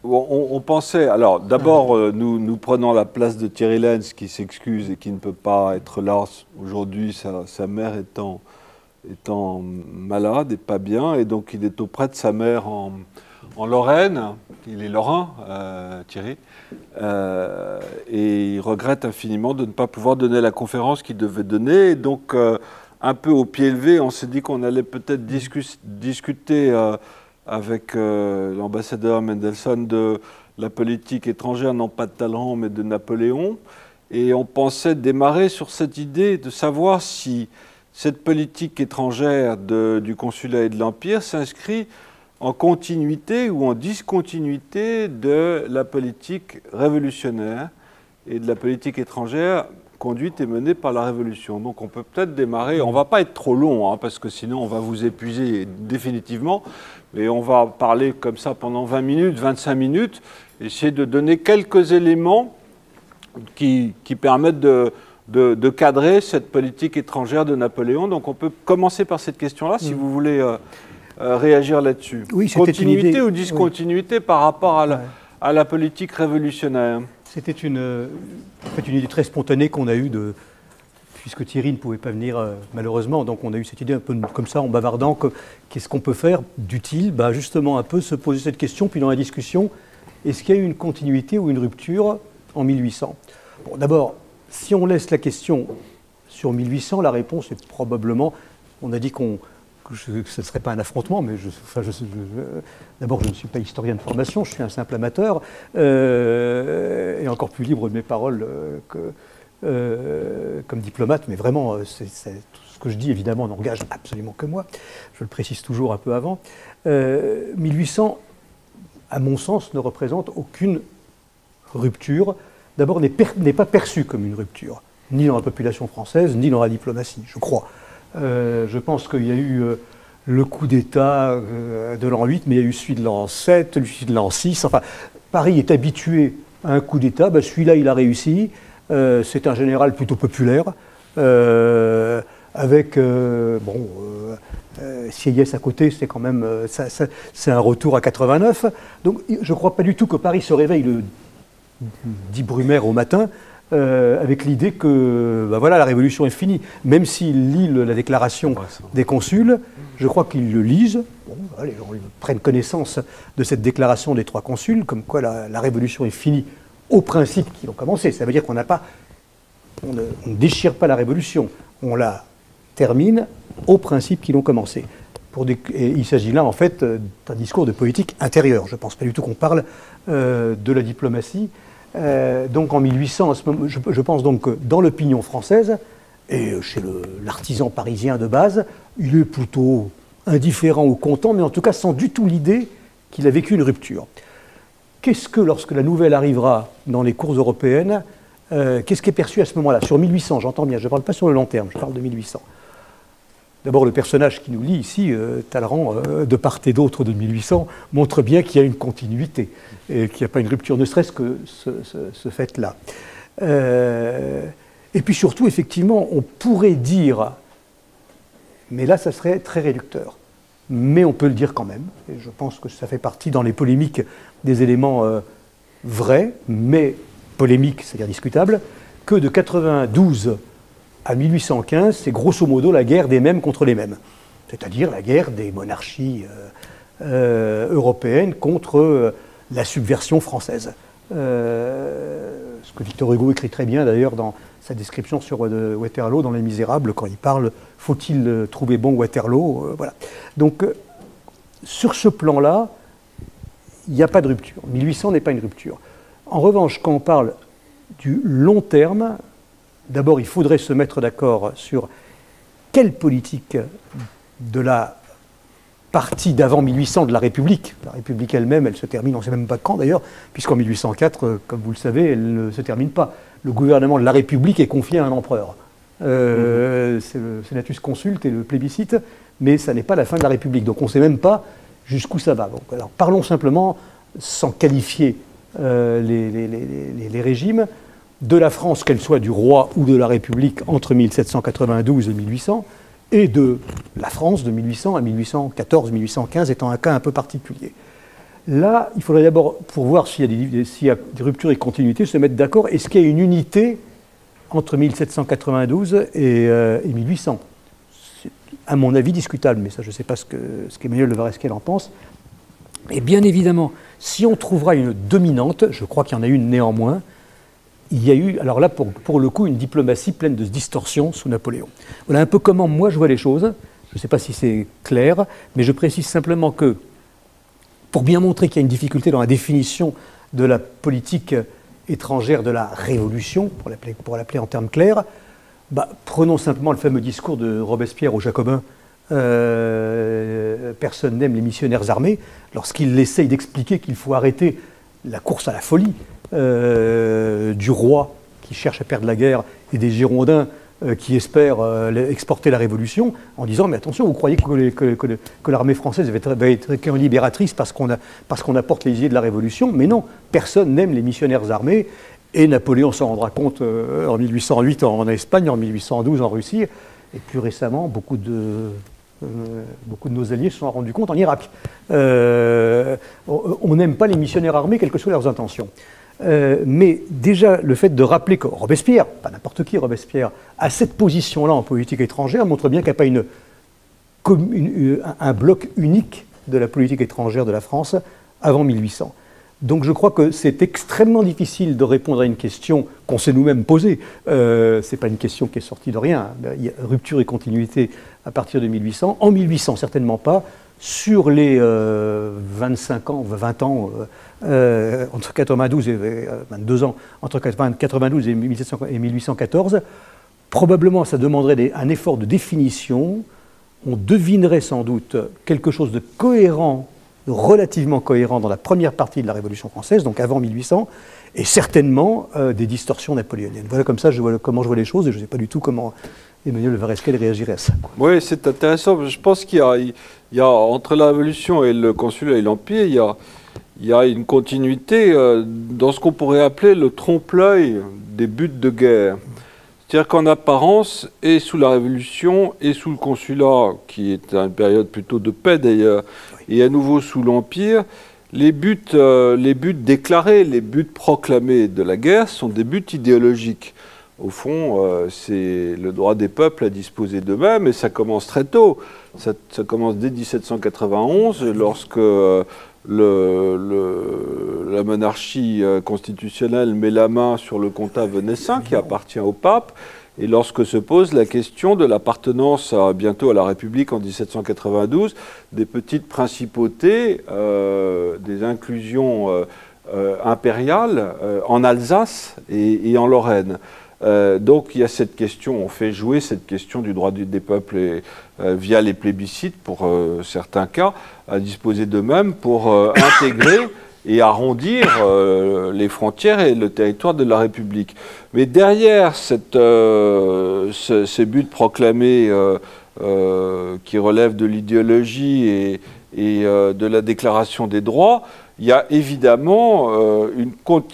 On pensait, alors d'abord, nous prenons la place de Thierry Lenz qui s'excuse et qui ne peut pas être là aujourd'hui, sa mère étant malade et pas bien, et donc il est auprès de sa mère en Lorraine. Il est lorrain, Thierry, et il regrette infiniment de ne pas pouvoir donner la conférence qu'il devait donner. Et donc, un peu au pied levé, on s'est dit qu'on allait peut-être discuter avec l'ambassadeur Mendelssohn de la politique étrangère, non pas de Talleyrand, mais de Napoléon. Et on pensait démarrer sur cette idée de savoir si cette politique étrangère du consulat et de l'Empire s'inscrit en continuité ou en discontinuité de la politique révolutionnaire et de la politique étrangère conduite et menée par la Révolution. Donc on peut peut-être démarrer, on ne va pas être trop long, hein, parce que sinon on va vous épuiser définitivement, mais on va parler comme ça pendant 20 minutes, 25 minutes, essayer de donner quelques éléments qui permettent de cadrer cette politique étrangère de Napoléon. Donc on peut commencer par cette question-là, si vous voulez réagir là-dessus. Oui, continuité ou discontinuité par rapport à la politique révolutionnaire. C'était une idée très spontanée qu'on a eue, puisque Thierry ne pouvait pas venir malheureusement, donc on a eu cette idée un peu comme ça en bavardant, qu'est-ce qu'on peut faire d'utile, justement un peu se poser cette question, puis dans la discussion, est-ce qu'il y a eu une continuité ou une rupture en 1800 ? Bon, d'abord, si on laisse la question sur 1800, la réponse est probablement, on a dit que ce ne serait pas un affrontement, mais d'abord, je ne suis pas historien de formation, je suis un simple amateur, et encore plus libre de mes paroles comme diplomate, mais vraiment, tout ce que je dis, évidemment, n'engage absolument que moi, je le précise toujours un peu avant. 1800, à mon sens, ne représente aucune rupture, d'abord n'est pas perçue comme une rupture, ni dans la population française, ni dans la diplomatie, je crois. Je pense qu'il y a eu le coup d'État de l'an 8, mais il y a eu celui de l'an 7, celui de l'an 6. Enfin, Paris est habitué à un coup d'État. Celui-là, il a réussi. C'est un général plutôt populaire, avec Sieyès à côté, c'est quand même c'est un retour à 89. Donc, je ne crois pas du tout que Paris se réveille le 10 Brumaire au matin avec l'idée que la révolution est finie. Même s'ils lisent la déclaration des consuls, je crois qu'ils le lisent, les gens prennent connaissance de cette déclaration des 3 consuls, comme quoi la révolution est finie au principe qu'ils ont commencé. Ça veut dire qu'on ne déchire pas la révolution, on la termine au principe qu'ils ont commencé. Et il s'agit là en fait d'un discours de politique intérieure. Je ne pense pas du tout qu'on parle de la diplomatie. Donc en 1800, à ce moment, je pense donc que dans l'opinion française, et chez l'artisan parisien de base, il est plutôt indifférent ou content, mais en tout cas sans du tout l'idée qu'il a vécu une rupture. Qu'est-ce que, lorsque la nouvelle arrivera dans les cours européennes, qu'est-ce qui est perçu à ce moment-là? Sur 1800, j'entends bien, je ne parle pas sur le long terme, je parle de 1800. D'abord, le personnage qui nous lit ici, Talleyrand, de part et d'autre de 1800, montre bien qu'il y a une continuité et qu'il n'y a pas une rupture, ne serait-ce que ce fait-là. Et puis surtout, effectivement, on pourrait dire, mais là, ça serait très réducteur, mais on peut le dire quand même, et je pense que ça fait partie dans les polémiques des éléments vrais, mais polémiques, c'est-à-dire discutables, que de 92 à 1815, c'est grosso modo la guerre des mêmes contre les mêmes, c'est-à-dire la guerre des monarchies européennes contre la subversion française. Ce que Victor Hugo écrit très bien d'ailleurs dans sa description sur Waterloo dans Les Misérables, quand il parle « Faut-il trouver bon Waterloo ?» Voilà. Donc, sur ce plan-là, il n'y a pas de rupture. 1800 n'est pas une rupture. En revanche, quand on parle du long terme, d'abord, il faudrait se mettre d'accord sur quelle politique de la partie d'avant 1800 de la République elle-même, elle se termine, on ne sait même pas quand d'ailleurs, puisqu'en 1804, comme vous le savez, elle ne se termine pas. Le gouvernement de la République est confié à un empereur. C'est le Senatus Consulte et le plébiscite, mais ça n'est pas la fin de la République. Donc on ne sait même pas jusqu'où ça va. Donc, alors parlons simplement, sans qualifier les régimes, de la France, qu'elle soit du roi ou de la République entre 1792 et 1800, et de la France de 1800 à 1814-1815 étant un cas un peu particulier. Là, il faudrait d'abord, pour voir s'il y a des ruptures et continuités, se mettre d'accord. Est-ce qu'il y a une unité entre 1792 et 1800 ? C'est, à mon avis, discutable, mais ça, je ne sais pas ce qu'Emmanuel de Varesquel en pense. Et bien évidemment, si on trouvera une dominante, je crois qu'il y en a une néanmoins, il y a eu, alors là, pour le coup, une diplomatie pleine de distorsions sous Napoléon. Voilà un peu comment moi je vois les choses. Je ne sais pas si c'est clair, mais je précise simplement que, pour bien montrer qu'il y a une difficulté dans la définition de la politique étrangère de la Révolution, pour l'appeler en termes clairs, prenons simplement le fameux discours de Robespierre aux Jacobins, personne n'aime les missionnaires armés, lorsqu'il essaye d'expliquer qu'il faut arrêter la course à la folie du roi qui cherche à perdre la guerre et des Girondins qui espèrent exporter la Révolution, en disant « mais attention, vous croyez que l'armée française va être libératrice parce qu'on apporte les idées de la Révolution ?» Mais non, personne n'aime les missionnaires armés, et Napoléon s'en rendra compte en 1808 en Espagne, en 1812 en Russie, et plus récemment, beaucoup de nos alliés se sont rendus compte en Irak. On n'aime pas les missionnaires armés, quelles que soient leurs intentions. Mais déjà, le fait de rappeler que Robespierre, pas n'importe qui Robespierre, a cette position-là en politique étrangère, montre bien qu'il n'y a pas un bloc unique de la politique étrangère de la France avant 1800. Donc je crois que c'est extrêmement difficile de répondre à une question qu'on s'est nous-mêmes posée. Ce n'est pas une question qui est sortie de rien. Il y a rupture et continuité à partir de 1800. En 1800, certainement pas. Sur les 25 ans, 20 ans, entre 92 et 22 ans, entre 92 et 1814, probablement ça demanderait un effort de définition. On devinerait sans doute quelque chose de cohérent, relativement cohérent dans la première partie de la Révolution française, donc avant 1800, et certainement des distorsions napoléoniennes. Voilà comme ça comment je vois les choses, et je ne sais pas du tout comment Emmanuel de Varesquel réagirait à ça. Oui, c'est intéressant. Je pense qu'il y a entre la Révolution et le Consulat et l'Empire, il y a une continuité dans ce qu'on pourrait appeler le trompe-l'œil des buts de guerre. C'est-à-dire qu'en apparence, et sous la Révolution, et sous le Consulat, qui est une période plutôt de paix d'ailleurs, et à nouveau sous l'Empire, les buts déclarés, les buts proclamés de la guerre sont des buts idéologiques. Au fond, c'est le droit des peuples à disposer d'eux-mêmes, et ça commence très tôt. Ça commence dès 1791, lorsque la monarchie constitutionnelle met la main sur le comtat venessin, qui appartient au pape, et lorsque se pose la question de l'appartenance bientôt à la République en 1792, des petites principautés, des inclusions impériales en Alsace et en Lorraine. Donc il y a cette question, on fait jouer cette question du droit des peuples via les plébiscites, pour certains cas, à disposer d'eux-mêmes pour intégrer et arrondir les frontières et le territoire de la République. Mais derrière ces buts proclamés qui relèvent de l'idéologie et de la déclaration des droits, il y a évidemment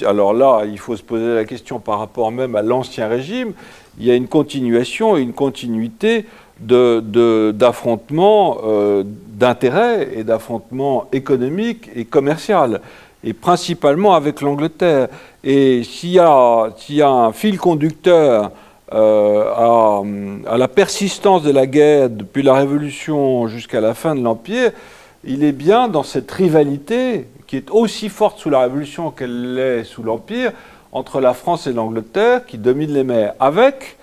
alors là, il faut se poser la question par rapport même à l'Ancien Régime, il y a une continuation et une continuité d'affrontements d'intérêts et d'affrontements économiques et commerciaux, et principalement avec l'Angleterre. Et s'il y a un fil conducteur à la persistance de la guerre depuis la Révolution jusqu'à la fin de l'Empire, il est bien dans cette rivalité qui est aussi forte sous la Révolution qu'elle l'est sous l'Empire, entre la France et l'Angleterre, qui dominent les mers, avec,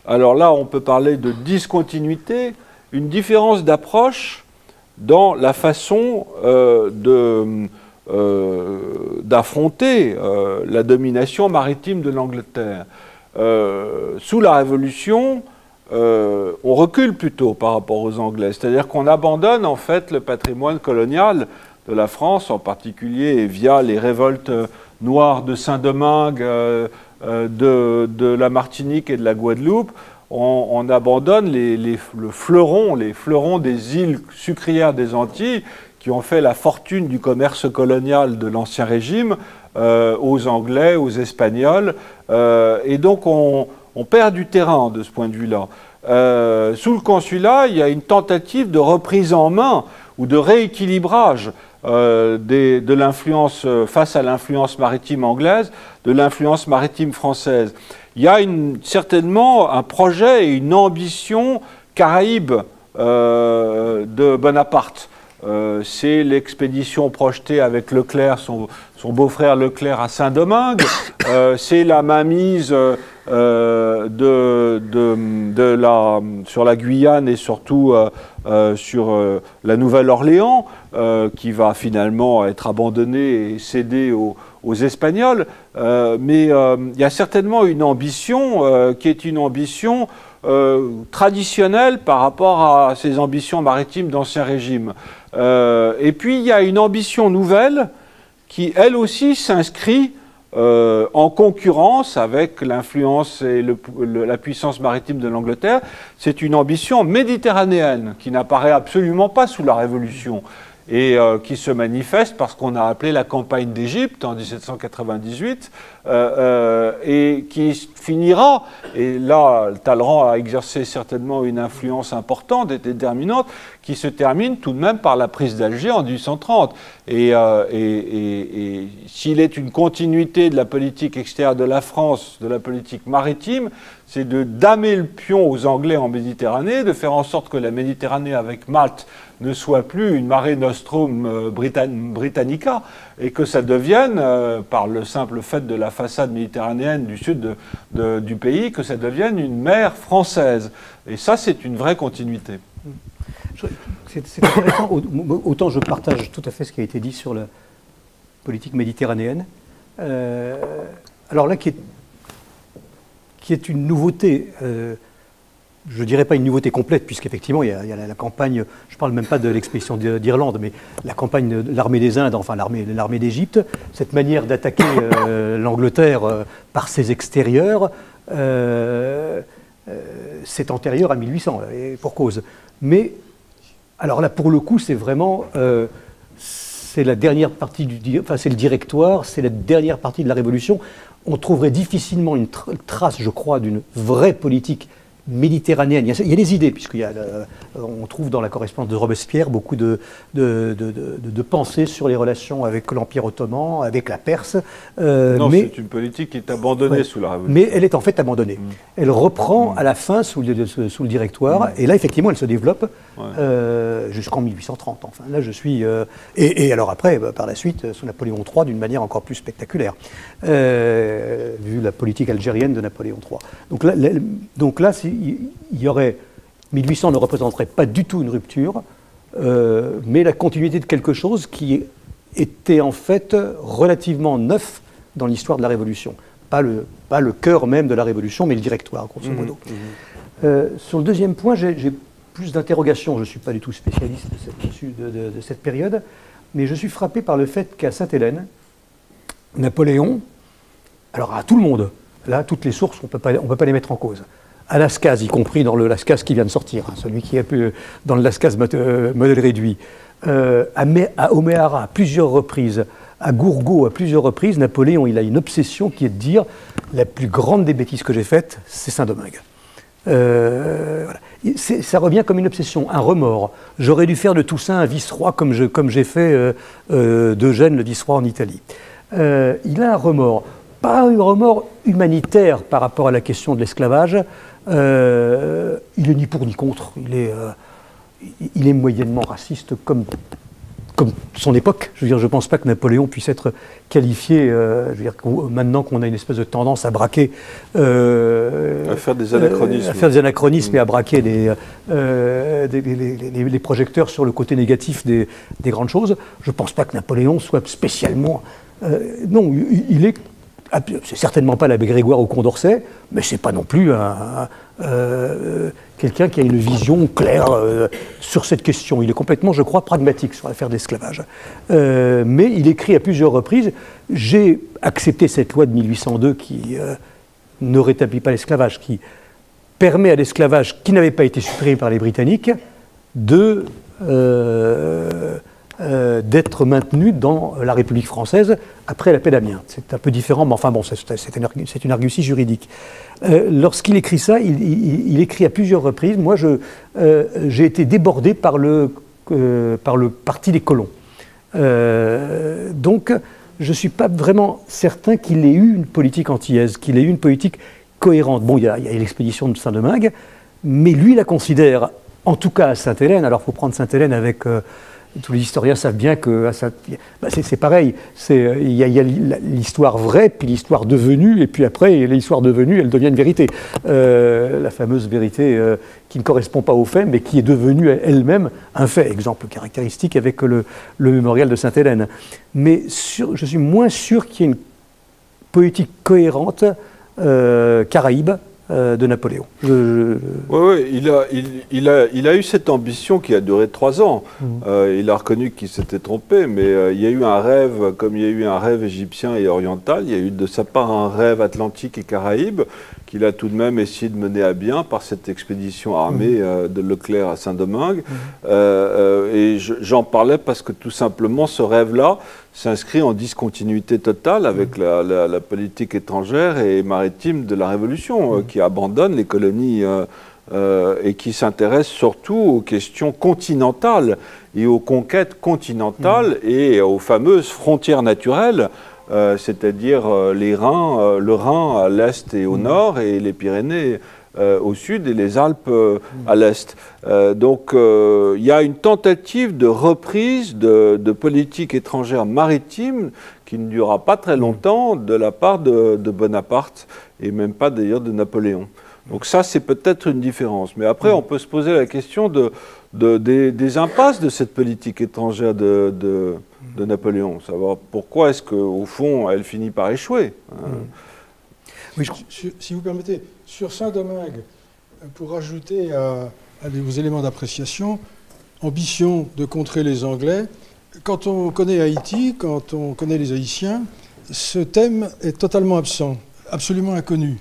alors là on peut parler de discontinuité, une différence d'approche dans la façon d'affronter la domination maritime de l'Angleterre. Sous la Révolution, on recule plutôt par rapport aux Anglais, c'est-à-dire qu'on abandonne en fait le patrimoine colonial de la France, en particulier via les révoltes noires de Saint-Domingue, de la Martinique et de la Guadeloupe. On abandonne les fleurons des îles sucrières des Antilles, qui ont fait la fortune du commerce colonial de l'Ancien Régime, aux Anglais, aux Espagnols, et donc on perd du terrain de ce point de vue-là. Sous le Consulat, il y a une tentative de reprise en main ou de rééquilibrage de l'influence face à l'influence maritime anglaise, de l'influence maritime française. Il y a certainement un projet et une ambition caraïbe de Bonaparte. C'est l'expédition projetée avec Leclerc, son beau-frère Leclerc à Saint-Domingue. C'est la mainmise sur la Guyane et surtout sur la Nouvelle-Orléans, qui va finalement être abandonnée et cédée aux Espagnols. Mais il y a certainement une ambition qui est une ambition traditionnelle par rapport à ces ambitions maritimes d'Ancien Régime. Et puis il y a une ambition nouvelle qui, elle aussi, s'inscrit en concurrence avec l'influence et la puissance maritime de l'Angleterre. C'est une ambition méditerranéenne qui n'apparaît absolument pas sous la Révolution et qui se manifeste par ce qu'on a appelé la campagne d'Égypte en 1798 et qui finira, et là Talleyrand a exercé certainement une influence importante et déterminante, qui se termine tout de même par la prise d'Alger en 1830. Et s'il est une continuité de la politique extérieure de la France, de la politique maritime, c'est de damer le pion aux Anglais en Méditerranée, de faire en sorte que la Méditerranée avec Malte ne soit plus une Mare Nostrum Britannica, et que ça devienne, par le simple fait de la façade méditerranéenne du sud du pays, que ça devienne une mer française. Et ça, c'est une vraie continuité. C'est intéressant, autant je partage tout à fait ce qui a été dit sur la politique méditerranéenne. Alors là, qui est une nouveauté, je ne dirais pas une nouveauté complète, puisqu'effectivement, il y a la campagne, je ne parle même pas de l'expédition d'Irlande, mais la campagne de l'armée des Indes, enfin l'armée d'Égypte, cette manière d'attaquer l'Angleterre par ses extérieurs, c'est antérieur à 1800, et pour cause. Mais, alors là, pour le coup, c'est vraiment, c'est la dernière partie c'est le directoire, c'est la dernière partie de la Révolution. On trouverait difficilement une trace, je crois, d'une vraie politique méditerranéenne. Il y a des idées, puisqu'on trouve dans la correspondance de Robespierre beaucoup de pensées sur les relations avec l'Empire ottoman, avec la Perse. Non, c'est une politique qui est abandonnée sous la Révolution. Mais elle est en fait abandonnée. Elle reprend à la fin sous le directoire, et là, effectivement, elle se développe jusqu'en 1830. Enfin, là, je suis... et alors après, par la suite, sous Napoléon III, d'une manière encore plus spectaculaire, vu la politique algérienne de Napoléon III. Donc là il y aurait... 1800 ne représenterait pas du tout une rupture, mais la continuité de quelque chose qui était en fait relativement neuf dans l'histoire de la Révolution. Pas le cœur même de la Révolution, mais le directoire, grosso modo. Sur le deuxième point, j'ai plus d'interrogations. Je ne suis pas du tout spécialiste de cette période, mais je suis frappé par le fait qu'à Sainte-Hélène, Napoléon, alors à tout le monde, là, toutes les sources, on ne peut pas les mettre en cause. À Lascaz, y compris dans le Lascaz qui vient de sortir, celui qui est dans le Lascaz modèle réduit, à Oméara à plusieurs reprises, à Gourgaud à plusieurs reprises, Napoléon, il a une obsession qui est de dire la plus grande des bêtises que j'ai faites, c'est Saint-Domingue. Voilà. Ça revient comme une obsession, un remords. J'aurais dû faire de Toussaint un vice-roi comme j'ai fait d'Eugène le vice-roi en Italie. Il a un remords, pas un remords humanitaire par rapport à la question de l'esclavage. Il est ni pour ni contre. Il est moyennement raciste comme son époque. Je veux dire, je ne pense pas que Napoléon puisse être qualifié, je veux dire, maintenant qu'on a une espèce de tendance à braquer... à faire des anachronismes. À faire des anachronismes et à braquer les projecteurs sur le côté négatif des grandes choses. Je ne pense pas que Napoléon soit spécialement... non, il est... C'est certainement pas l'abbé Grégoire ou Condorcet, mais c'est pas non plus quelqu'un qui a une vision claire sur cette question. Il est complètement, je crois, pragmatique sur l'affaire d'esclavage. Mais il écrit à plusieurs reprises « J'ai accepté cette loi de 1802 qui ne rétablit pas l'esclavage, qui permet à l'esclavage qui n'avait pas été supprimé par les Britanniques d'être maintenu dans la République française après la paix d'Amiens. C'est un peu différent, mais enfin bon, c'est une argutie juridique. Lorsqu'il écrit ça, il écrit à plusieurs reprises. Moi, j'ai été débordé par le parti des colons. Donc, je ne suis pas vraiment certain qu'il ait eu une politique antillaise, qu'il ait eu une politique cohérente. Bon, il y a l'expédition de Saint-Domingue, mais lui la considère, en tout cas à Sainte-Hélène, alors il faut prendre Sainte-Hélène avec... tous les historiens savent bien que c'est pareil, il y a l'histoire vraie, puis l'histoire devenue, et puis après, l'histoire devenue, elle devient une vérité. La fameuse vérité qui ne correspond pas aux faits, mais qui est devenue elle-même un fait. Exemple caractéristique avec le mémorial de Sainte-Hélène. Mais je suis moins sûr qu'il y ait une politique cohérente Caraïbe de Napoléon. Oui, il a eu cette ambition qui a duré 3 ans. Il a reconnu qu'il s'était trompé, mais il y a eu un rêve, comme il y a eu un rêve égyptien et oriental, il y a eu de sa part un rêve atlantique et caraïbe qu'il a tout de même essayé de mener à bien par cette expédition armée de Leclerc à Saint-Domingue. Et j'en parlais parce que tout simplement ce rêve-là s'inscrit en discontinuité totale avec la politique étrangère et maritime de la Révolution, qui abandonne les colonies et qui s'intéresse surtout aux questions continentales et aux conquêtes continentales et aux fameuses frontières naturelles, c'est-à-dire le Rhin à l'est et au nord et les Pyrénées au sud et les Alpes à l'est. Donc il y a une tentative de reprise de politique étrangère maritime qui ne durera pas très longtemps de la part de Bonaparte et même pas d'ailleurs de Napoléon. Donc ça c'est peut-être une différence. Mais après on peut se poser la question des impasses de cette politique étrangère de Napoléon. Savoir pourquoi est-ce qu'au fond elle finit par échouer. Oui, si vous permettez, sur Saint-Domingue, pour ajouter aux éléments d'appréciation, ambition de contrer les Anglais. Quand on connaît Haïti, quand on connaît les Haïtiens, ce thème est totalement absent, absolument inconnu.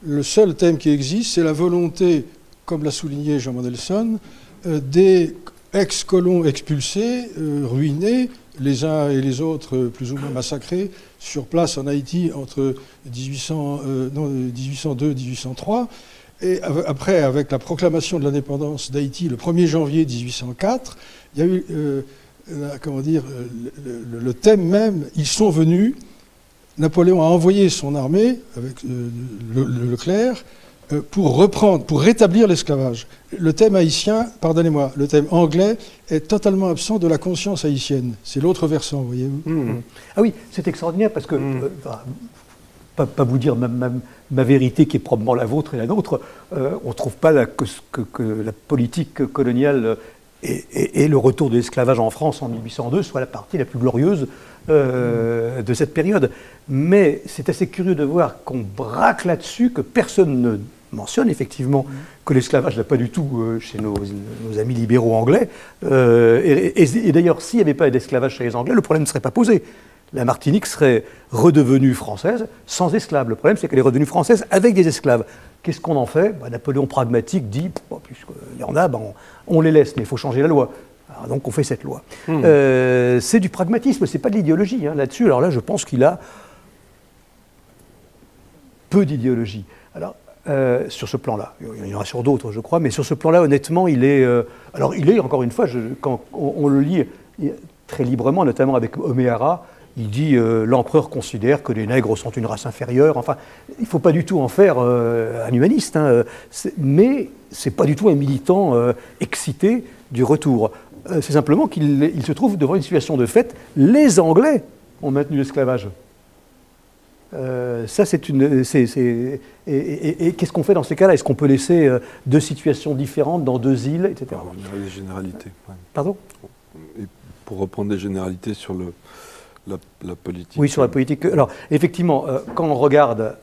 Le seul thème qui existe, c'est la volonté, comme l'a souligné Jean Mandelson, des ex-colons expulsés, ruinés, les uns et les autres plus ou moins massacrés sur place en Haïti entre 1802 et 1803. Et après, avec la proclamation de l'indépendance d'Haïti le 1er janvier 1804, il y a eu, comment dire, le thème même, ils sont venus, Napoléon a envoyé son armée avec Leclerc pour rétablir l'esclavage. Le thème haïtien, pardonnez-moi, le thème anglais est totalement absent de la conscience haïtienne. C'est l'autre versant, voyez-vous. Ah oui, c'est extraordinaire parce que, pas vous dire ma vérité qui est probablement la vôtre et la nôtre, on ne trouve pas que la politique coloniale et le retour de l'esclavage en France en 1802 soit la partie la plus glorieuse de cette période. Mais c'est assez curieux de voir qu'on braque là-dessus, que personne ne mentionne effectivement que l'esclavage n'a pas du tout chez nos amis libéraux anglais. Et d'ailleurs, s'il n'y avait pas d'esclavage chez les Anglais, le problème ne serait pas posé. La Martinique serait redevenue française sans esclaves. Le problème, c'est qu'elle est redevenue française avec des esclaves. Qu'est-ce qu'on en fait ? Napoléon pragmatique dit, puisqu'il y en a, on les laisse, mais il faut changer la loi. Alors donc on fait cette loi. C'est du pragmatisme, c'est pas de l'idéologie là-dessus. Alors là, je pense qu'il a peu d'idéologie. Alors, sur ce plan-là, il y en a sur d'autres, je crois, mais sur ce plan-là, honnêtement, il est... alors, il est, encore une fois, quand on le lit très librement, notamment avec O'Meara, il dit l'empereur considère que les nègres sont une race inférieure. Enfin, il ne faut pas du tout en faire un humaniste, mais ce n'est pas du tout un militant excité du retour. C'est simplement qu'il se trouve devant une situation de fait. Les Anglais ont maintenu l'esclavage. Ça, c'est une. Et qu'est-ce qu'on fait dans ces cas-là? Est-ce qu'on peut laisser deux situations différentes dans deux îles, etc. Il y a des généralités. Ouais. Pardon? Et pour reprendre des généralités sur la politique. Oui, sur la politique. Alors, effectivement, quand on regarde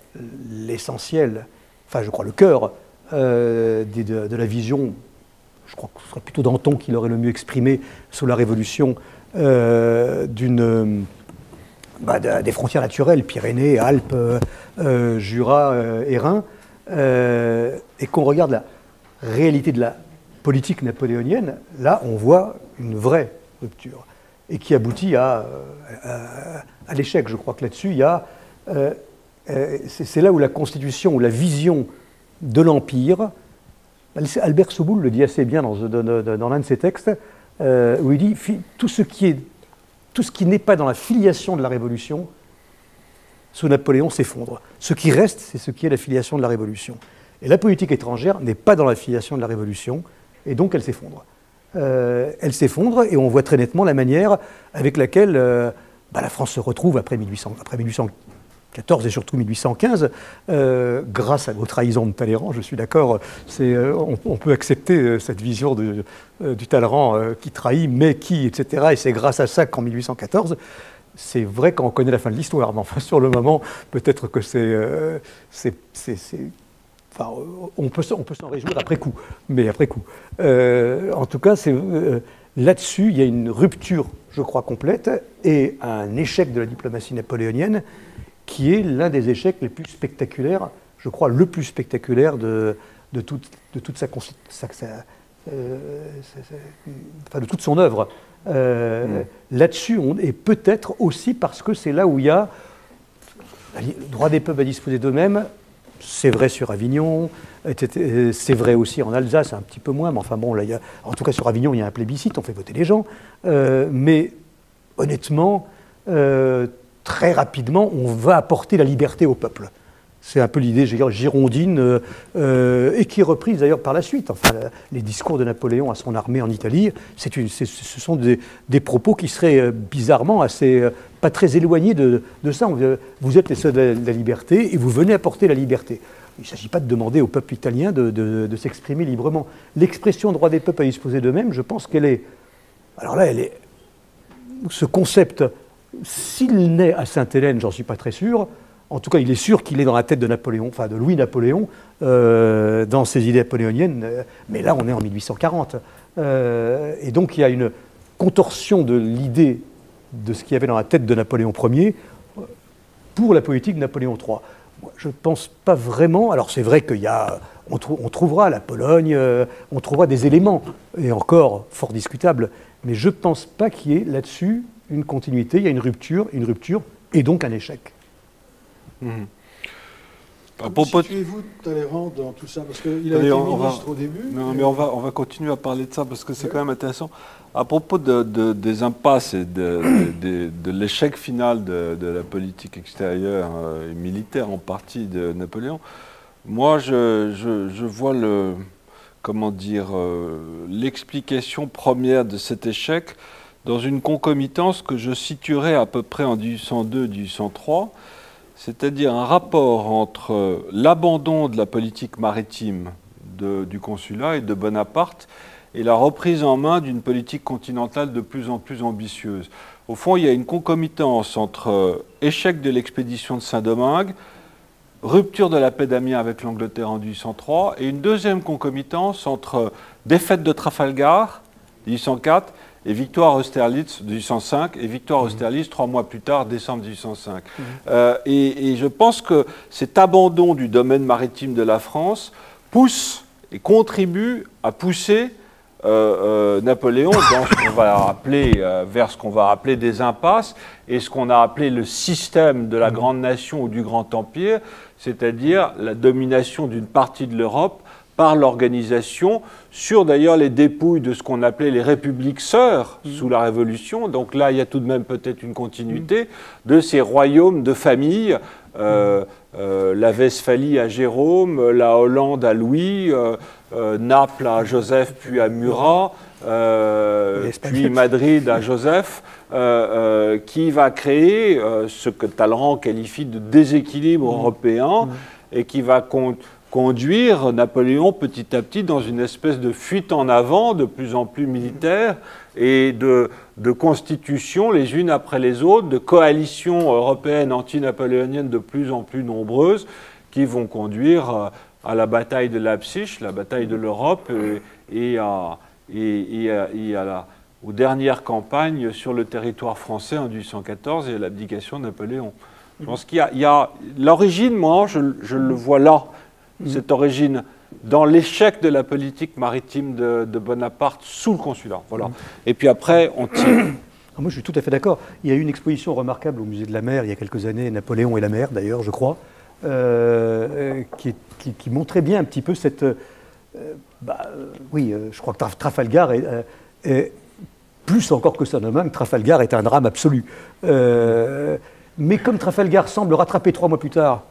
l'essentiel, enfin, je crois le cœur de la vision, je crois que ce serait plutôt Danton qui l'aurait le mieux exprimé sous la Révolution, des frontières naturelles, Pyrénées, Alpes, Jura et Rhin, et qu'on regarde la réalité de la politique napoléonienne, là, on voit une vraie rupture, et qui aboutit à l'échec. Je crois que là-dessus, il y a... c'est là où la constitution, où la vision de l'Empire... Albert Soboul le dit assez bien dans l'un de ses textes, où il dit « tout ce qui est tout ce qui n'est pas dans la filiation de la Révolution, sous Napoléon, s'effondre. Ce qui reste, c'est ce qui est la filiation de la Révolution. Et la politique étrangère n'est pas dans la filiation de la Révolution, et donc elle s'effondre. Elle s'effondre, et on voit très nettement la manière avec laquelle la France se retrouve après 1814 et surtout 1815, grâce à vos trahisons de Talleyrand, je suis d'accord, on peut accepter cette vision du Talleyrand qui trahit, mais qui, etc. Et c'est grâce à ça qu'en 1814, c'est vrai quand on connaît la fin de l'histoire, mais enfin sur le moment, peut-être que enfin, on peut s'en réjouir après coup, mais après coup. En tout cas, là-dessus, il y a une rupture, je crois, complète, et un échec de la diplomatie napoléonienne qui est l'un des échecs les plus spectaculaires, je crois le plus spectaculaire de toute de toute son œuvre. Là-dessus, et peut-être aussi parce que c'est là où il y a le droit des peuples à disposer d'eux-mêmes. C'est vrai sur Avignon, c'est vrai aussi en Alsace, un petit peu moins, mais enfin bon, là, en tout cas sur Avignon, il y a un plébiscite, on fait voter les gens. Mais honnêtement, très rapidement, on va apporter la liberté au peuple. C'est un peu l'idée girondine, et qui est reprise d'ailleurs par la suite. Enfin, les discours de Napoléon à son armée en Italie, ce sont des propos qui seraient bizarrement pas très éloignés de ça. Vous êtes les seuls de la liberté et vous venez apporter la liberté. Il ne s'agit pas de demander au peuple italien de s'exprimer librement. L'expression droit des peuples à disposer d'eux-mêmes, je pense qu'elle est... Alors là, ce concept, s'il naît à Sainte-Hélène, j'en suis pas très sûr. En tout cas, il est sûr qu'il est dans la tête de Napoléon, enfin de Louis-Napoléon, dans ses idées napoléoniennes. Mais là, on est en 1840. Et donc, il y a une contorsion de l'idée de ce qu'il y avait dans la tête de Napoléon Ier pour la politique de Napoléon III. Je ne pense pas vraiment. Alors, c'est vrai on trouvera la Pologne, on trouvera des éléments, et encore fort discutables. Mais je ne pense pas qu'il y ait là-dessus une continuité. Il y a une rupture, et donc un échec. Comment situez-vous Talleyrand dans tout ça? Parce qu'il a été ministre au début. Non, mais on va continuer à parler de ça parce que c'est quand même intéressant. À propos des impasses et de l'échec final de la politique extérieure et militaire en partie de Napoléon, moi je vois l'explication première de cet échec dans une concomitance que je situerais à peu près en 1802-1803. C'est-à-dire un rapport entre l'abandon de la politique maritime du consulat et de Bonaparte et la reprise en main d'une politique continentale de plus en plus ambitieuse. Au fond, il y a une concomitance entre échec de l'expédition de Saint-Domingue, rupture de la paix d'Amiens avec l'Angleterre en 1803, et une deuxième concomitance entre défaite de Trafalgar, 1804, et victoire Austerlitz 1805, et victoire Austerlitz 3 mois plus tard, décembre 1805. Et je pense que cet abandon du domaine maritime de la France pousse et contribue à pousser Napoléon dans ce qu'on va appeler, vers ce qu'on va appeler des impasses, et ce qu'on a appelé le système de la grande nation ou du grand empire, c'est-à-dire la domination d'une partie de l'Europe par l'organisation, sur d'ailleurs les dépouilles de ce qu'on appelait les républiques sœurs sous la Révolution. Donc là, il y a tout de même peut-être une continuité de ces royaumes de famille, la Westphalie à Jérôme, la Hollande à Louis, Naples à Joseph, puis à Murat, puis Madrid à Joseph, qui va créer ce que Talleyrand qualifie de déséquilibre européen et qui va conduire Napoléon petit à petit dans une espèce de fuite en avant de plus en plus militaire et de constitutions les unes après les autres, de coalitions européennes anti-napoléoniennes de plus en plus nombreuses qui vont conduire à la bataille de Leipzig, la bataille de l'Europe aux dernières campagnes sur le territoire français en 1814 et à l'abdication de Napoléon. Je pense qu'il y a l'origine, moi, je le vois là. Cette origine dans l'échec de la politique maritime de Bonaparte sous le consulat. Voilà. Et puis après, on tire. Moi, je suis tout à fait d'accord. Il y a eu une exposition remarquable au Musée de la Mer il y a quelques années, Napoléon et la mer, d'ailleurs, je crois, qui montrait bien un petit peu cette... je crois que Trafalgar plus encore que Saint-Domingue, Trafalgar est un drame absolu. Mais comme Trafalgar semble rattrapé 3 mois plus tard,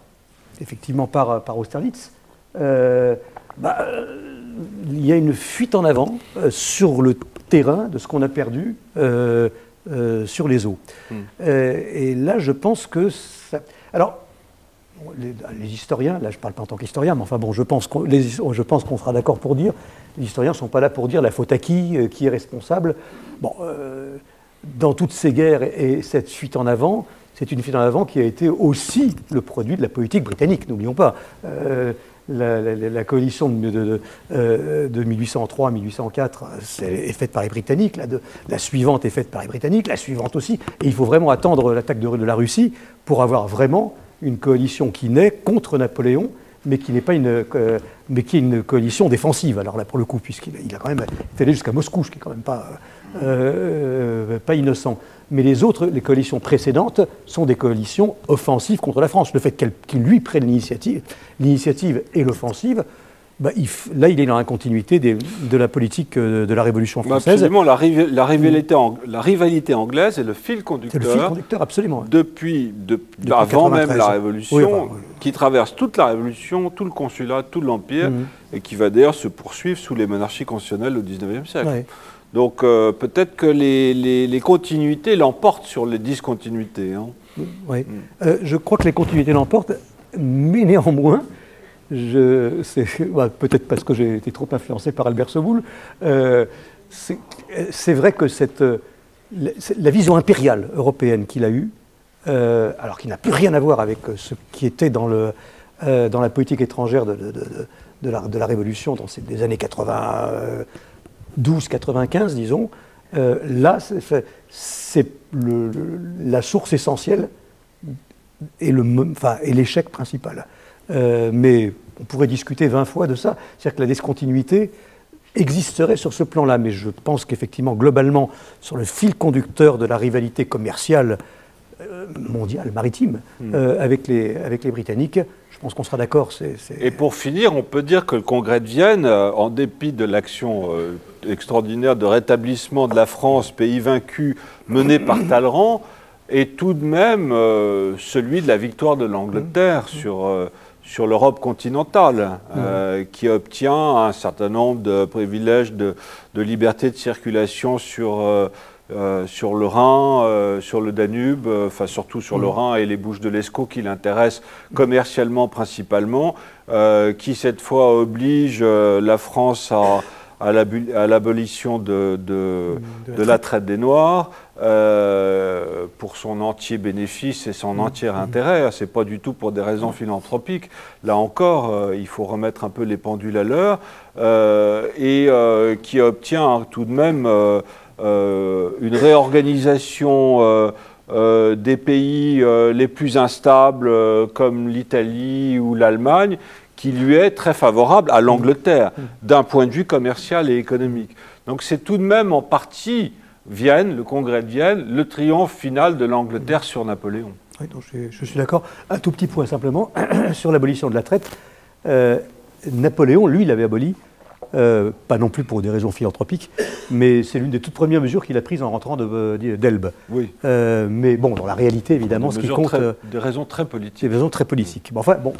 effectivement par Austerlitz, il y a une fuite en avant sur le terrain de ce qu'on a perdu sur les eaux. Et là, je pense que ça... Alors, les historiens, là je ne parle pas en tant qu'historien, mais enfin bon, je pense qu'on sera d'accord pour dire, les historiens ne sont pas là pour dire la faute à qui est responsable. Bon, dans toutes ces guerres et cette fuite en avant, c'est une fuite en avant qui a été aussi le produit de la politique britannique, n'oublions pas. La coalition de 1803-1804 est faite par les Britanniques, la suivante est faite par les Britanniques, la suivante aussi, et il faut vraiment attendre l'attaque de la Russie pour avoir vraiment une coalition qui naît contre Napoléon, mais qui n'est pas mais qui est une coalition défensive. Alors là, pour le coup, puisqu'il a quand même été allé jusqu'à Moscou, ce qui est quand même pas innocent. Mais les coalitions précédentes sont des coalitions offensives contre la France. Le fait qu'il lui prenne l'initiative et l'offensive, là, il est dans la continuité de la politique de la Révolution française. Absolument, la rivalité anglaise est le fil conducteur. C'est le fil conducteur, absolument. Depuis avant même la Révolution, qui traverse toute la Révolution, tout le consulat, tout l'Empire, et qui va d'ailleurs se poursuivre sous les monarchies constitutionnelles au XIXe siècle. Oui. Donc peut-être que les continuités l'emportent sur les discontinuités. Hein. Oui. Je crois que les continuités l'emportent, mais néanmoins, peut-être parce que j'ai été trop influencé par Albert Soboul, c'est vrai que la vision impériale européenne qu'il a eue, alors qu'il n'a plus rien à voir avec ce qui était dans la politique étrangère de la Révolution dans des années 92-95, disons, là, c'est la source essentielle et l'échec principal. Mais on pourrait discuter 20 fois de ça. C'est-à-dire que la discontinuité existerait sur ce plan-là. Mais je pense qu'effectivement, globalement, sur le fil conducteur de la rivalité commerciale mondiale, maritime, avec les Britanniques, je pense qu'on sera d'accord. Et pour finir, on peut dire que le Congrès de Vienne, en dépit de l'action extraordinaire de rétablissement de la France, pays vaincu, menée par Talleyrand, est tout de même celui de la victoire de l'Angleterre sur l'Europe continentale, qui obtient un certain nombre de privilèges de liberté de circulation sur le Rhin, sur le Danube, enfin surtout sur le Rhin et les Bouches de l'Escaut qui l'intéressent commercialement principalement, qui cette fois oblige la France à l'abolition de la traite des Noirs, pour son entier bénéfice et son entier intérêt. Ce n'est pas du tout pour des raisons philanthropiques. Là encore, il faut remettre un peu les pendules à l'heure, et qui obtient tout de même une réorganisation des pays les plus instables, comme l'Italie ou l'Allemagne, qui lui est très favorable à l'Angleterre, d'un point de vue commercial et économique. Donc c'est tout de même en partie Vienne, le Congrès de Vienne, le triomphe final de l'Angleterre sur Napoléon. Oui, donc je suis d'accord. Un tout petit point simplement, sur l'abolition de la traite. Napoléon, lui, l'avait aboli, pas non plus pour des raisons philanthropiques, mais c'est l'une des toutes premières mesures qu'il a prises en rentrant d'Elbe. Oui. Mais bon, dans la réalité, évidemment, ce qui compte... Des raisons très politiques. Des raisons très politiques. Bon, enfin, bon,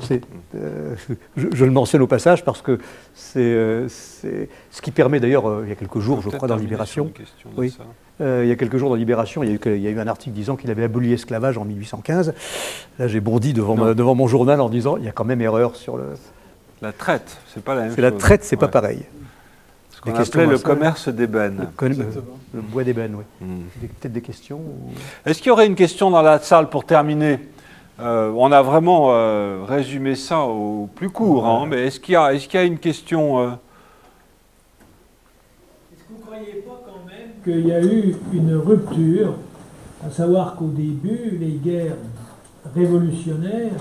je le mentionne au passage parce que c'est ce qui permet d'ailleurs, il y a quelques jours, je crois, dans Libération... Oui. Il y a quelques jours dans Libération, il y a eu un article disant qu'il avait aboli l'esclavage en 1815. Là, j'ai bondi devant mon journal en disant il y a quand même erreur sur le... La traite, c'est pas la même chose. La traite, c'est pas pareil. Ce qu'on appelait le commerce d'ébène. Le bois d'ébène, oui. Peut-être des questions Est-ce qu'il y aurait une question dans la salle pour terminer? On a vraiment résumé ça au plus court, hein, mais est-ce qu'il y a une question Est-ce que vous ne croyez pas quand même qu'il y a eu une rupture, à savoir qu'au début, les guerres révolutionnaires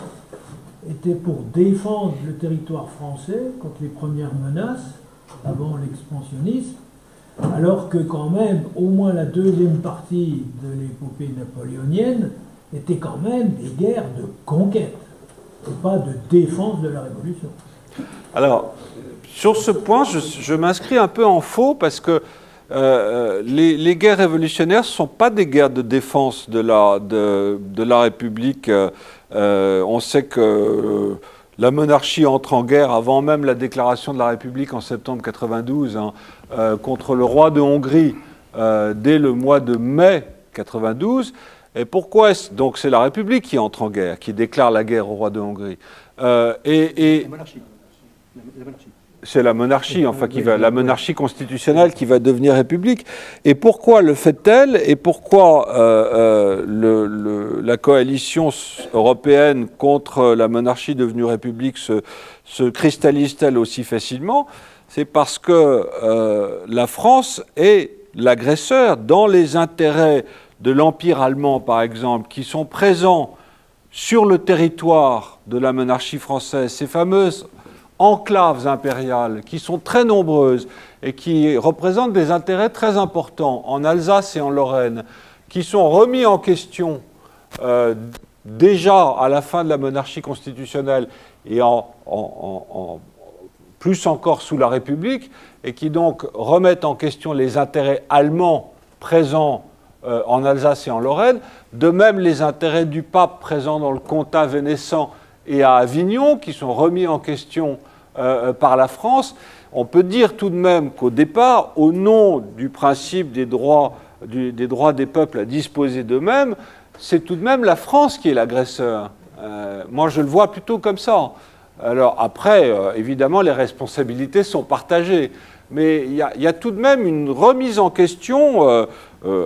étaient pour défendre le territoire français contre les premières menaces, avant l'expansionnisme, alors que quand même, au moins la deuxième partie de l'épopée napoléonienne était quand même des guerres de conquête, et pas de défense de la Révolution. Alors, sur ce point, je m'inscris un peu en faux, parce que les guerres révolutionnaires ne sont pas des guerres de défense de la République. On sait que la monarchie entre en guerre avant même la déclaration de la République en septembre 92 contre le roi de Hongrie dès le mois de mai 92. Et pourquoi est-ce donc c'est la République qui entre en guerre, qui déclare la guerre au roi de Hongrie La monarchie. La monarchie. C'est la monarchie, enfin, la monarchie constitutionnelle qui va devenir république. Et pourquoi le fait-elle? Et pourquoi la coalition européenne contre la monarchie devenue république se cristallise-t-elle aussi facilement? C'est parce que la France est l'agresseur dans les intérêts de l'Empire allemand, par exemple, qui sont présents sur le territoire de la monarchie française, ces fameuses enclaves impériales qui sont très nombreuses et qui représentent des intérêts très importants en Alsace et en Lorraine, qui sont remis en question déjà à la fin de la monarchie constitutionnelle et plus encore sous la République, et qui donc remettent en question les intérêts allemands présents en Alsace et en Lorraine, de même les intérêts du pape présents dans le comtat vénécent et à Avignon, qui sont remis en question par la France. On peut dire tout de même qu'au départ, au nom du principe des droits des peuples à disposer d'eux-mêmes, c'est tout de même la France qui est l'agresseur. Moi, je le vois plutôt comme ça. Alors après, évidemment, les responsabilités sont partagées. Mais il y a tout de même une remise en question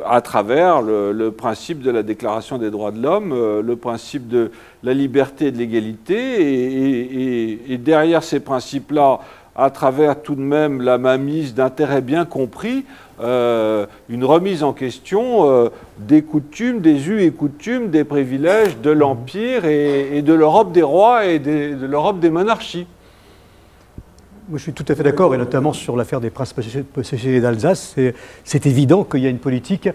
à travers le principe de la Déclaration des droits de l'homme, le principe de la liberté et de l'égalité, et derrière ces principes-là, à travers tout de même la mainmise d'intérêts bien compris, une remise en question des coutumes, des us et coutumes, des privilèges de l'Empire et de l'Europe des rois et de l'Europe des monarchies. Moi, je suis tout à fait d'accord, et notamment sur l'affaire des princes possédés d'Alsace. C'est évident qu'il y a une politique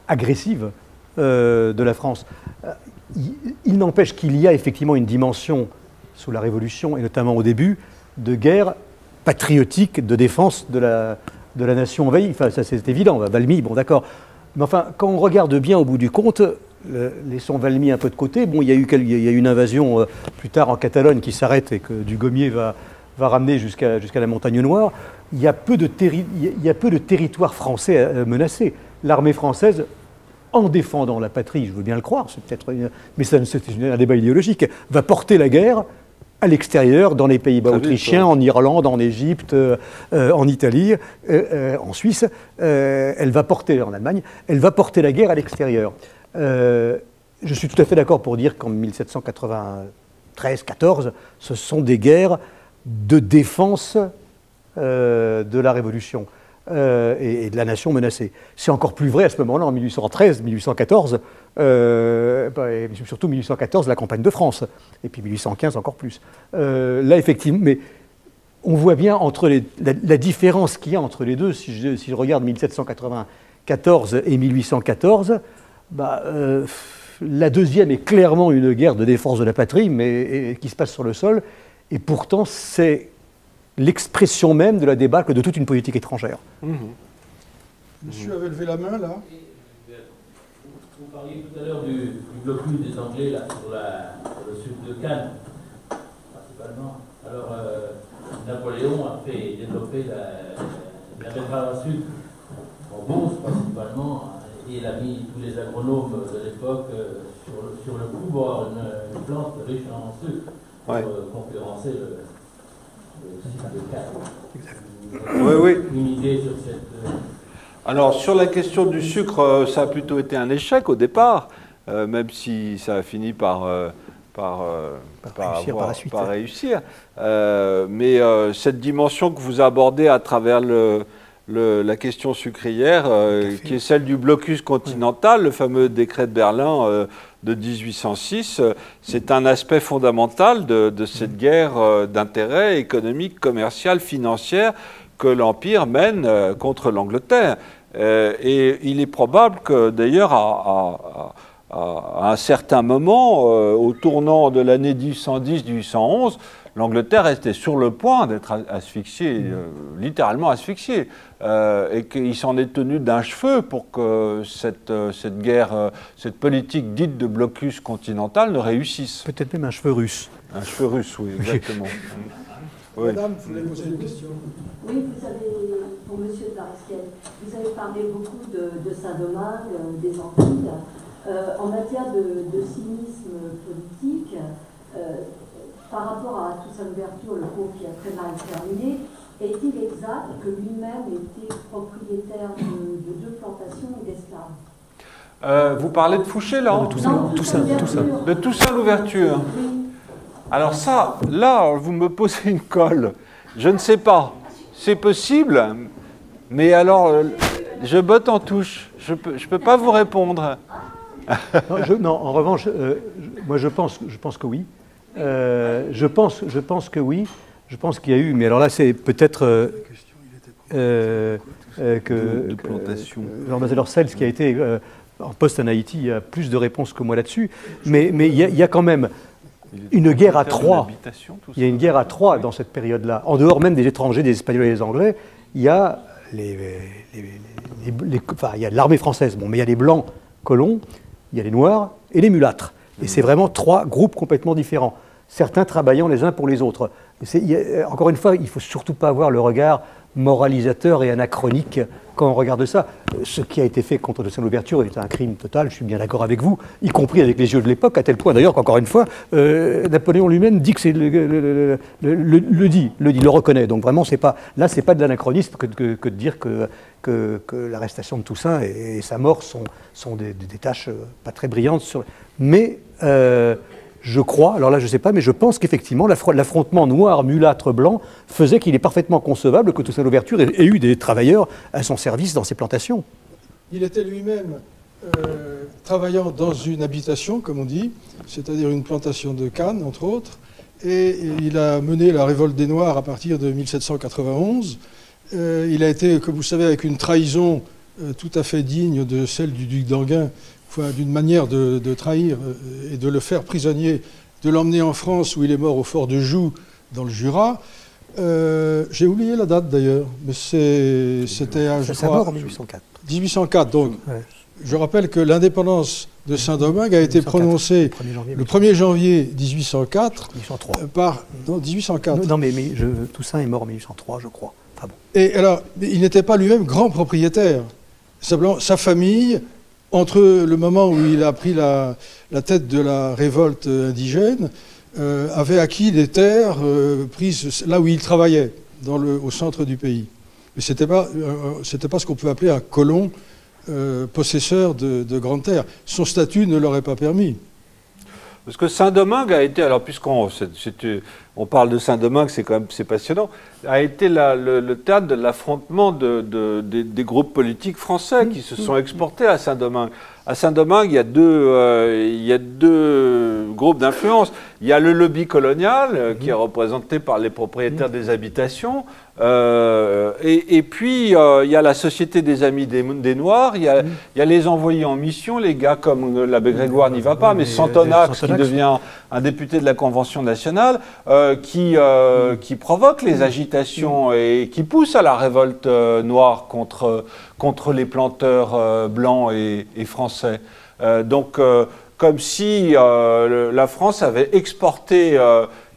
agressive de la France. Il n'empêche qu'il y a effectivement une dimension, sous la Révolution, et notamment au début, de guerre patriotique, de défense de la nation envahie. Enfin, ça c'est évident, Valmy, bon d'accord. Mais enfin, quand on regarde bien au bout du compte, laissons Valmy un peu de côté, bon, il y a eu une invasion plus tard en Catalogne qui s'arrête et que Dugommier va ramener jusqu'à la Montagne Noire. Il y a peu de territoires français menacés. L'armée française, en défendant la patrie, je veux bien le croire, mais c'est un débat idéologique, va porter la guerre à l'extérieur, dans les Pays-Bas autrichiens, en Irlande, en Égypte, en Italie, en Suisse. Elle va porter, en Allemagne, elle va porter la guerre à l'extérieur. Je suis tout à fait d'accord pour dire qu'en 1793-14, ce sont des guerres de défense de la Révolution et de la nation menacée. C'est encore plus vrai à ce moment-là, en 1813, 1814, et surtout 1814, la campagne de France, et puis 1815 encore plus. Là, effectivement, mais on voit bien entre la différence qu'il y a entre les deux. Si je regarde 1794 et 1814, la deuxième est clairement une guerre de défense de la patrie, mais qui se passe sur le sol. Et pourtant, c'est l'expression même de la débâcle de toute une politique étrangère. Monsieur avait levé la main, là. Vous parliez tout à l'heure du blocus des Anglais là, sur le sud de Cannes, principalement. Alors, Napoléon a fait développer la Belgrade Sud en Beauce, principalement, et il a mis tous les agronomes de l'époque sur le coup pour avoir une plante riche en sucre. Pour concurrencer le site de Cannes. Oui. Une idée sur cette... Alors, sur la question du sucre, ça a plutôt été un échec au départ, même si ça a fini par réussir. Mais cette dimension que vous abordez à travers la question sucrière, qui est celle du blocus continental, le fameux décret de Berlin de 1806, c'est un aspect fondamental de cette guerre d'intérêt économique, commerciale, financière que l'Empire mène contre l'Angleterre. Et il est probable que, d'ailleurs, à un certain moment, au tournant de l'année 1810-1811, l'Angleterre était sur le point d'être asphyxiée, littéralement asphyxiée, et qu'il s'en est tenu d'un cheveu pour que cette guerre, cette politique dite de blocus continental ne réussisse. Peut-être même un cheveu russe. Un cheveu russe, oui, exactement. Oui. Madame, vous voulez poser une question? Oui, vous avez, pour M. Tarasquel, vous avez parlé beaucoup de Saint-Domingue, des Antilles. En matière de cynisme politique, par rapport à Toussaint Louverture, le cours qui a très mal terminé, est-il exact que lui-même était propriétaire de 2 plantations et d'esclaves? Vous parlez de Fouché, là, hein? De Toussaint Louverture. Oui. Alors ça, là, vous me posez une colle. Je ne sais pas. C'est possible, mais alors, je botte en touche. Je peux pas vous répondre. Non, en revanche, moi je pense que oui. Je pense que oui. Je pense qu'il y a eu, mais alors là c'est peut-être l'ambassadeur Sells qui a été en poste en Haïti a plus de réponses que moi là-dessus. Mais il y a quand même une guerre à 3. Il y a une guerre à 3 dans cette période-là. En dehors même des étrangers, des Espagnols et des Anglais, il y a enfin, il y a l'armée française, bon, mais il y a les Blancs colons, il y a les Noirs et les mulâtres. Et c'est vraiment 3 groupes complètement différents, certains travaillant les uns pour les autres. Encore une fois, il ne faut surtout pas avoir le regard moralisateur et anachronique quand on regarde ça. Ce qui a été fait contre Toussaint Louverture est un crime total, je suis bien d'accord avec vous, y compris avec les yeux de l'époque, à tel point d'ailleurs qu'encore une fois, Napoléon lui-même dit que c'est le reconnaît. Donc vraiment, c'est pas de l'anachronisme que de dire que l'arrestation de Toussaint et sa mort sont des tâches pas très brillantes. Mais je crois, alors là je ne sais pas, mais je pense qu'effectivement l'affrontement noir, mulâtre, blanc faisait qu'il est parfaitement concevable que Toussaint Louverture ait eu des travailleurs à son service dans ses plantations. Il était lui-même travaillant dans une habitation, comme on dit, c'est-à-dire une plantation de canne, entre autres, et il a mené la révolte des Noirs à partir de 1791. Il a été, comme vous savez, avec une trahison tout à fait digne de celle du duc d'Enghien, d'une manière de trahir et de le faire prisonnier, de l'emmener en France où il est mort au fort de Joux, dans le Jura. J'ai oublié la date d'ailleurs, mais c'était, je crois, mort en 1804. 1804, donc. Ouais. Je rappelle que l'indépendance de Saint-Domingue a été 1804, prononcée le 1er janvier 1804 par... Non, 1804. Non, mais Toussaint est mort en 1803, je crois. Enfin, bon. Et alors, il n'était pas lui-même grand propriétaire. Simplement, sa famille... Entre le moment où il a pris la tête de la révolte indigène, avait acquis des terres prises là où il travaillait, au centre du pays. Mais ce n'était pas ce qu'on peut appeler un colon possesseur de grandes terres. Son statut ne l'aurait pas permis. Parce que Saint-Domingue a été, alors puisqu'on parle de Saint-Domingue, c'est passionnant, a été le théâtre de l'affrontement des groupes politiques français qui se sont exportés à Saint-Domingue. À Saint-Domingue, il y a deux groupes d'influence. Il y a le lobby colonial, qui est représenté par les propriétaires des habitations, et puis il y a la Société des Amis des Noirs, il y a les envoyés en mission, les gars comme l'abbé Grégoire n'y va pas, mais Santonax, qui devient un député de la Convention nationale, qui provoque les agitations et qui pousse à la révolte noire contre les planteurs blancs et français. Donc, comme si la France avait exporté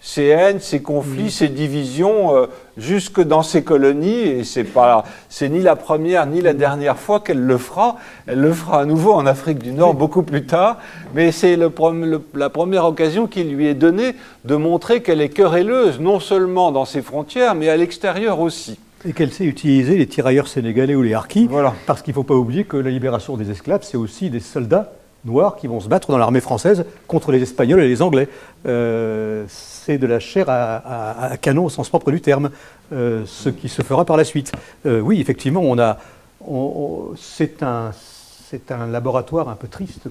ses haines, ses conflits, ses divisions jusque dans ses colonies, et c'est ni la première ni la dernière fois qu'elle le fera. Elle le fera à nouveau en Afrique du Nord beaucoup plus tard, mais c'est la première occasion qui lui est donnée de montrer qu'elle est querelleuse, non seulement dans ses frontières, mais à l'extérieur aussi. Et qu'elle sait utiliser les tirailleurs sénégalais ou les harkis, voilà. Parce qu'il ne faut pas oublier que la libération des esclaves, c'est aussi des soldats noirs qui vont se battre dans l'armée française contre les Espagnols et les Anglais. C'est de la chair à canon au sens propre du terme, ce qui se fera par la suite. Oui, effectivement, c'est un laboratoire un peu triste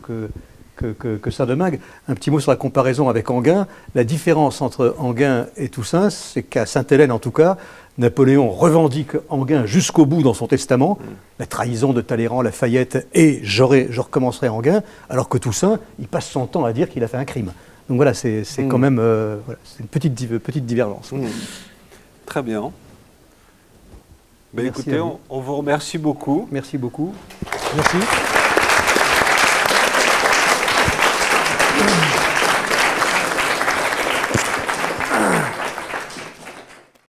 que Saint-Domingue. Un petit mot sur la comparaison avec Enghien. La différence entre Enghien et Toussaint, c'est qu'à Sainte-Hélène, en tout cas, Napoléon revendique Enghien jusqu'au bout dans son testament, la trahison de Talleyrand, Lafayette, et je recommencerai Enghien, alors que Toussaint, il passe son temps à dire qu'il a fait un crime. Donc voilà, c'est quand même voilà, c'est une petite divergence. Très bien. Ben écoutez, on vous remercie beaucoup. Merci beaucoup. Merci.